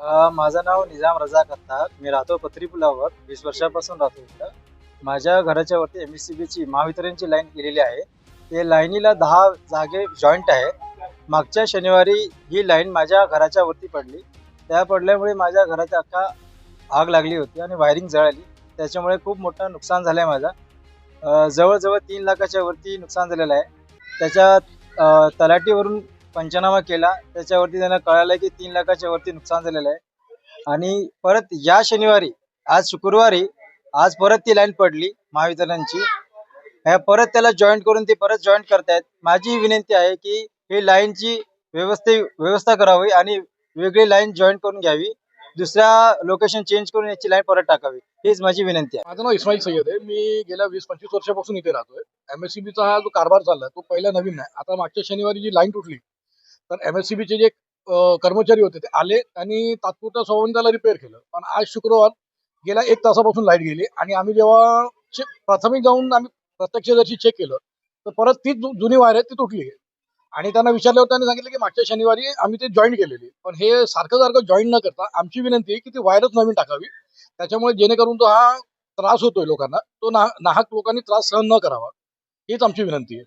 माझं नाव निजाम रजा कत्तार. मी राहतो पत्री पुलावर. 20 वर्षापासून राहतो इथं. माझ्या घराच्या वरती एम-एस-सी-बीची महावितरणची लाईन गेलेली आहे. ते लाईनीला 10 जागे जॉईंट आहे. मागच्या शनिवारी ही लाईन माझ्या घराच्या वरती पडली. त्या पडल्यामुळे माझ्या घराच्या अख्खा आग लागली होती आणि वायरिंग जळाली. त्याच्यामुळे खूप मोठं नुकसान झालं आहे माझं. जवळ-जवळ 3 लाखाच्या वरती नुकसान झालेलं आहे. त्याच्यात तलाठीवरून पंचनामा केला. त्याच्यावरती त्यांना कळालं की 3 लाखाच्या वरती नुकसान झालेलं आहे. आणि परत या शनिवारी, आज शुक्रवारी, आज परत ती लाईन पडली महावितरणची. परत त्याला जॉईंट करून ते परत जॉईंट करतायत. माझी ही विनंती आहे की ही लाईनची व्यवस्था करावी आणि वेगळी लाईन जॉईंट करून घ्यावी. दुसऱ्या लोकेशन चेंज करून याची लाईन परत टाकावी. हीच माझी विनंती आहे. माझं नाव इस्माईल सय्यद आहे. मी गेल्या 20-25 वर्षापासून इथे राहतोय. एमएससीबीचा हा जो कारभार चाललाय तो पहिला नवीन नाही. आता मागच्या शनिवारी जी लाईन तुटली तर एमएससीबीचे जे कर्मचारी होते ते आले आणि तात्पुरत्या स्वभावाने त्याला रिपेअर केलं. पण आज शुक्रवार गेल्या 1 तासापासून लाईट गेली आणि आम्ही जेव्हा प्राथमिक जाऊन आम्ही प्रत्यक्ष जशी चेक केलं तर परत तीच जुनी वायर आहे ती तुटली आणि त्यांना विचारल्यावर त्यांनी सांगितलं की मागच्या शनिवारी आम्ही ते जॉईंट केलेली. पण हे सारखं सारखं जॉईंट न करता आमची विनंती आहे की ती वायरच नवीन टाकावी. त्याच्यामुळे जेणेकरून तो हा त्रास होतोय लोकांना तो नाहक लोकांनी त्रास सहन न करावा हीच आमची विनंती आहे.